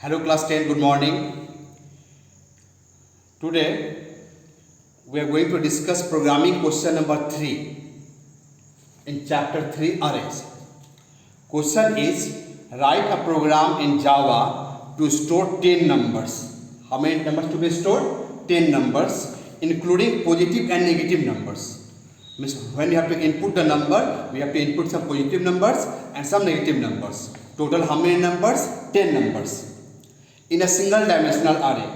Hello class 10, good morning. Today we are going to discuss programming question number 3 in chapter 3 arrays. Question is write a program in Java to store 10 numbers. How many numbers to be stored? 10 numbers including positive and negative numbers. Means when you have to input the number, we have to input some positive numbers and some negative numbers. Total how many numbers? 10 numbers. In a single dimensional array,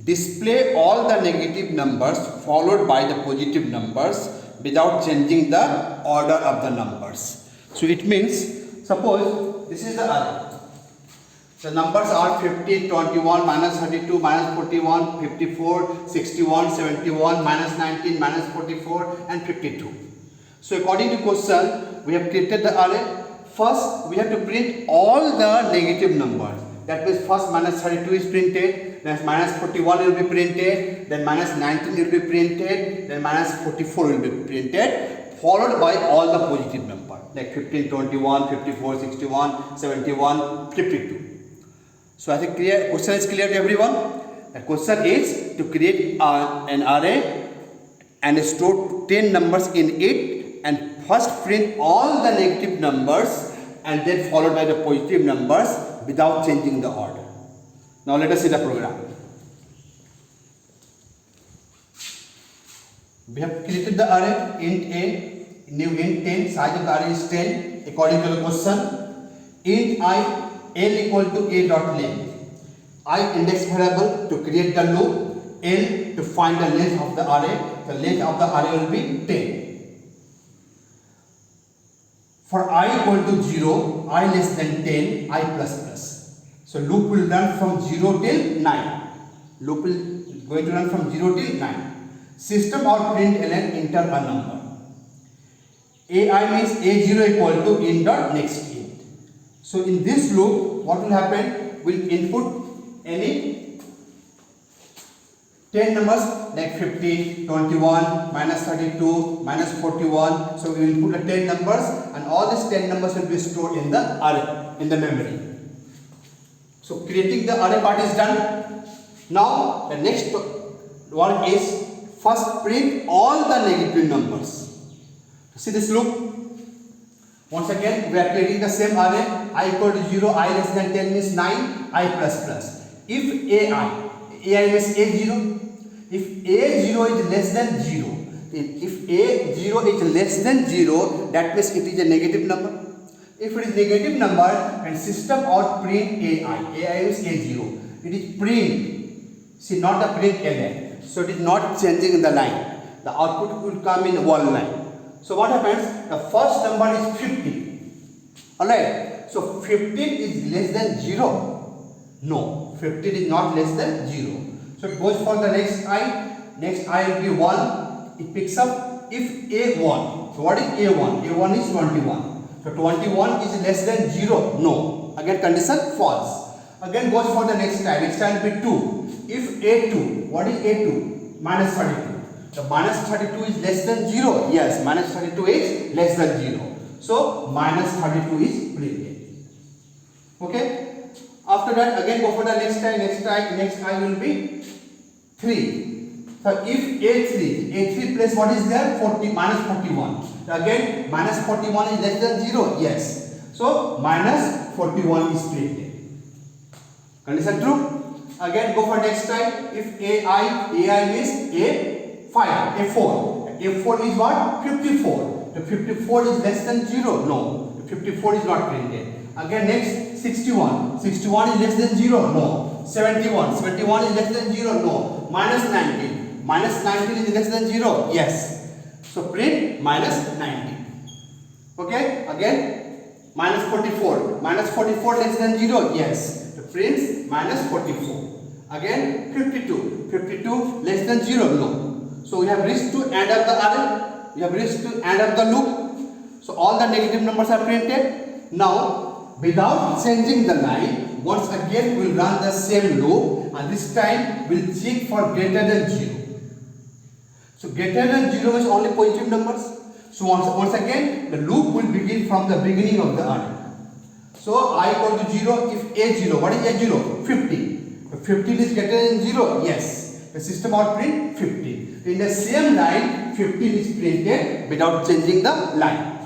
display all the negative numbers followed by the positive numbers without changing the order of the numbers. So it means, suppose this is the array. The numbers are 15, 21, minus 32, minus 41, 54, 61, 71, minus 19, minus 44 and 52. So according to question, we have created the array. First, we have to print all the negative numbers. That means first minus 32 is printed, then minus 41 will be printed, then minus 19 will be printed, then minus 44 will be printed, followed by all the positive numbers like 15, 21, 54, 61, 71, 52. So I think question is clear to everyone. The question is to create an array and store 10 numbers in it, and first print all the negative numbers and then followed by the positive numbers without changing the order. Now let us see the program. We have created the array int a, new int 10, size of the array is 10 according to the question. Int I, l equal to a dot length. I index variable to create the loop, l to find the length of the array. The length of the array will be 10. For I equal to 0, I less than 10, I plus plus. So loop will run from 0 till 9. Loop will going to run from 0 till 9. System or println enter a number. AI means A0 equal to int dot next int. So in this loop, what will happen? We'll input any 10 numbers like 15, 21, minus 32, minus 41. So we will input the 10 numbers and all these 10 numbers will be stored in the array, in the memory. So creating the array part is done. Now the next work is first print all the negative numbers. See this loop? Once again we are creating the same array. I equal to 0, I less than 10 means 9, I plus plus. If AI means A0. If A0 is less than 0, if A0 is less than 0, that means it is a negative number. If it is negative number, and system out print AI is A0. It is print, see, not the print ln. So it is not changing in the line. The output will come in one line. So what happens? The first number is 50. Alright. So 15 is less than 0. No, 15 is not less than 0. So it goes for the next I. Next I will be 1. It picks up if A1. So what is A1? A1 is 21. So 21 is less than 0. No. Again condition false. Again goes for the next I. Next I will be 2. If A2. What is A2? Minus 32. So minus 32 is less than 0. Yes, minus 32 is less than 0. So minus 32 is printed. Okay. After that again go for the next I will be 3. So if A3 plus what is there? 40 minus 41. So again minus 41 is less than 0. Yes. So minus 41 is printed. Condition true. Again go for next time. If AI means A4 is what? 54. The 54 is less than 0. No. The 54 is not printed. Again next 61 is less than 0. No. 71 is less than 0. No. Minus 19 is less than 0. Yes. So print minus 19. Okay. Again minus 44 less than 0. Yes. So prints minus 44. Again 52 less than 0. No. So we have reached to end of the array. We have reached to end of the loop. So all the negative numbers are printed. Now without changing the line, once again we will run the same loop, and this time we will check for greater than 0. So greater than 0 is only positive numbers. So once again the loop will begin from the beginning of the array. So So I equal to 0 if A0. What is A0? 15. If 15 is greater than 0, yes. The system out print 15. In the same line, 15 is printed without changing the line.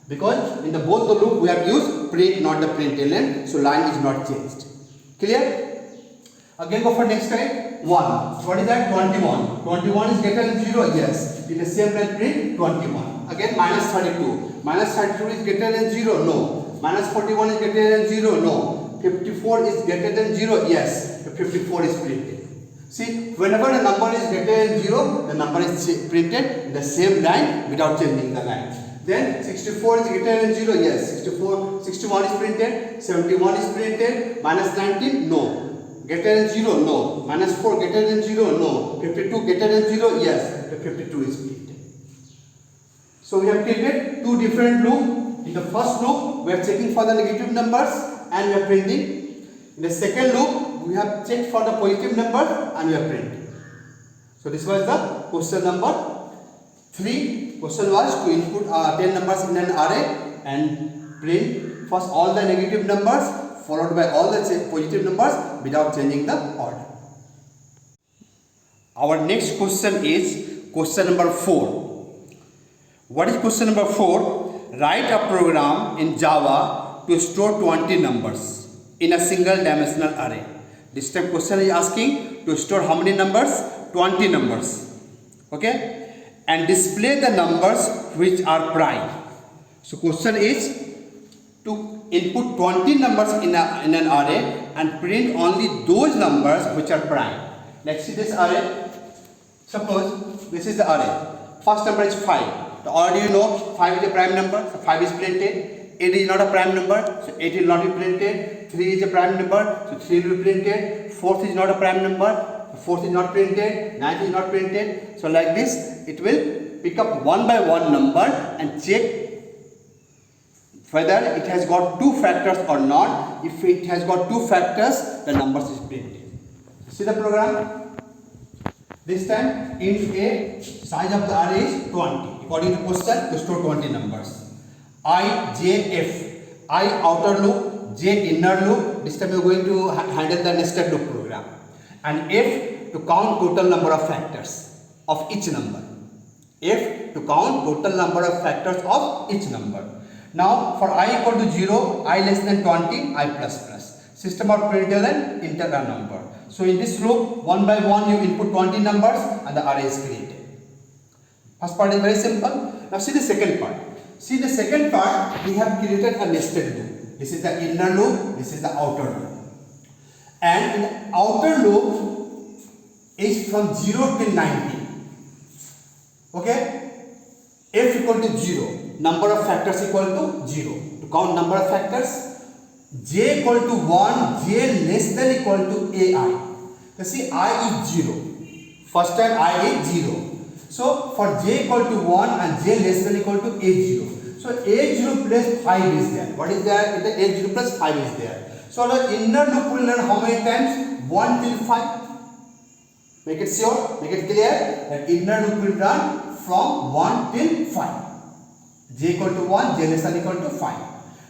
Because in the both the loop we have used print, not the println, so line is not changed. Clear? Again go for next time. 1. So what is that? 21. 21 is greater than 0? Yes. In the same line print 21. Again minus 32. Minus 32 is greater than 0? No. Minus 41 is greater than 0? No. 54 is greater than 0? Yes. The 54 is printed. See, whenever the number is greater than 0, the number is printed in the same line without changing the line. Then 64 is greater than 0? Yes. 61 is printed. 71 is printed. Minus 19? No. Greater than 0? No. Minus 4 greater than 0? No. 52 greater than 0? Yes. The 52 is printed. So we have created two different loops. In the first loop, we are checking for the negative numbers and we are printing. In the second loop, we have checked for the positive numbers and we are printing. So this was the question number 3. Question was to input 10 numbers in an array and print first all the negative numbers followed by all the positive numbers without changing the order. Our next question is question number 4. What is question number 4? Write a program in Java to store 20 numbers in a single dimensional array. This time question is asking to store how many numbers? 20 numbers. Okay? And display the numbers which are prime. So question is to input 20 numbers in an array and print only those numbers which are prime. Let's see this array. Suppose this is the array. First number is 5. So already you know 5 is a prime number, so 5 is printed. 8 is not a prime number, so 8 will not be printed. 3 is a prime number, so 3 will be printed. 4th is not a prime number, so 4th is not printed. 9th is not printed. So like this, it will pick up one by one number and check whether it has got 2 factors or not. If it has got 2 factors, the numbers is printed. See the program? This time int A, size of the array is 20. According to question, to store 20 numbers. I, J, F. I outer loop, J inner loop. This time we are going to handle the nested loop program. And F to count total number of factors of each number. F to count total number of factors of each number. Now for I equal to 0, I less than 20, I plus plus. System of println enter a number. So in this loop, one by one you input 20 numbers and the array is created. First part is very simple. Now see the second part. See the second part, we have created a nested loop. This is the inner loop, this is the outer loop. And in the outer loop is from 0 till 90. Okay? F equal to 0. Number of factors equal to 0. To count number of factors, J equal to 1, J less than equal to AI. You see I is 0. First time I is 0. So for J equal to 1 and J less than equal to A0. So A0 plus 5 is there. What is there? The A0 plus 5 is there. So the inner loop will learn how many times? 1 till 5. Make it sure, make it clear. The inner loop will run from 1 till 5. J equal to 1, J less than equal to 5.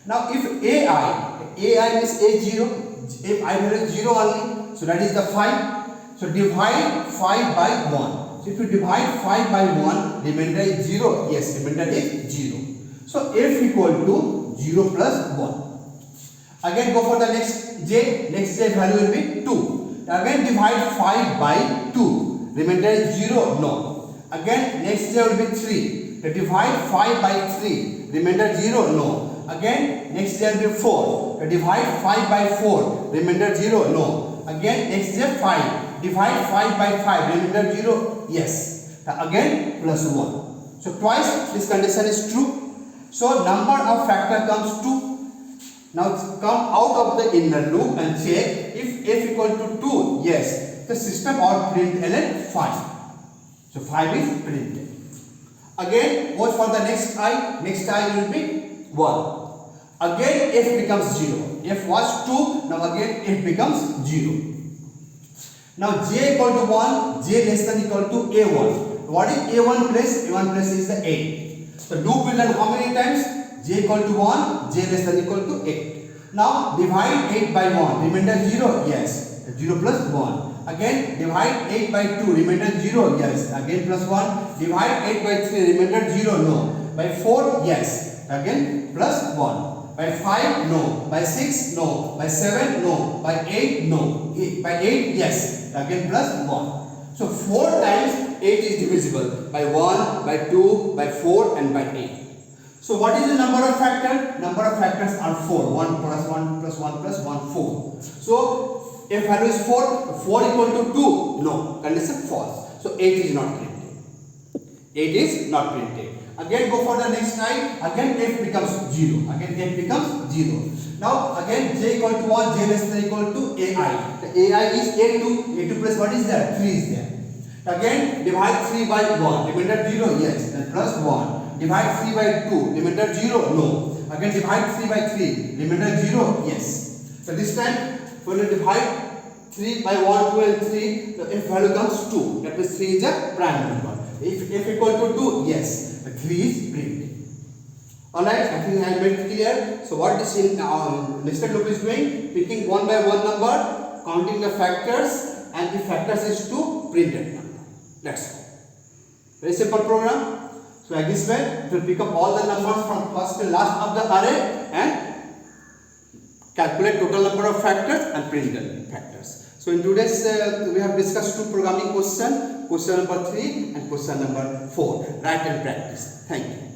Now if AI is A0, if I value 0 only, so that is the 5. So divide 5 by 1. So if you divide 5 by 1, remainder is 0. Yes, remainder is 0. So F equal to 0 plus 1. Again go for the next J value will be 2. Again divide 5 by 2. Remainder is 0. No. Again next J will be 3. To divide 5 by 3. Remainder 0. No. Again next J will be 4. To divide 5 by 4. Remainder 0. No. Again next J 5. Divide 5 by 5. Remainder 0. Yes. Again plus 1. So twice this condition is true. So number of factor comes 2. Now come out of the inner loop and check if F equal to 2. Yes. The system or println 5. So 5 is printed. Again go for the next I. Next I will be 1. Again F becomes 0. F was 2. Now again F becomes 0. Now J equal to 1. J less than equal to A1. What is A1 plus? A1 plus is the 8. The loop will run how many times? J equal to 1. J less than equal to 8. Now divide 8 by 1, remainder 0, yes, 0 plus 1. Again divide 8 by 2, remainder 0, yes, again plus 1. Divide 8 by 3, remainder 0, no. By 4, yes, again plus 1. By 5, no. By 6, no. By 7, no. By 8, no. By 8, yes, again plus 1. So 4 times 8 is divisible by 1, by 2, by 4 and by 8. So what is the number of factors? Number of factors are 4. 1 plus 1 plus 1 plus 1, 4. So if value is 4, 4 equal to 2? No. Condition false. So 8 is not printed. 8 is not printed. Again go for the next line. Again f becomes 0. Again f becomes 0. Now again j equal to 1, j less than equal to ai. The ai is a2. a2 plus what is there? 3 is there. Again divide 3 by 1. Remainder 0, yes. Then plus 1. Divide 3 by 2. Remainder 0, no. Again divide 3 by 3. Remainder 0, yes. So this time when you divide 3 by 1, 2 and 3, the f value comes 2. That means 3 is a prime number. If f equal to 2, yes, the 3 is printed. Alright, I think I made it clear. So what this nested loop is doing, picking one by one number, counting the factors, and if factors is 2, print that number. That's all. Very simple program. So like this way, it will pick up all the numbers from first to last of the array and calculate total number of factors and print the factors. So in today's we have discussed two programming questions, question number 3 and question number 4. Write and practice. Thank you.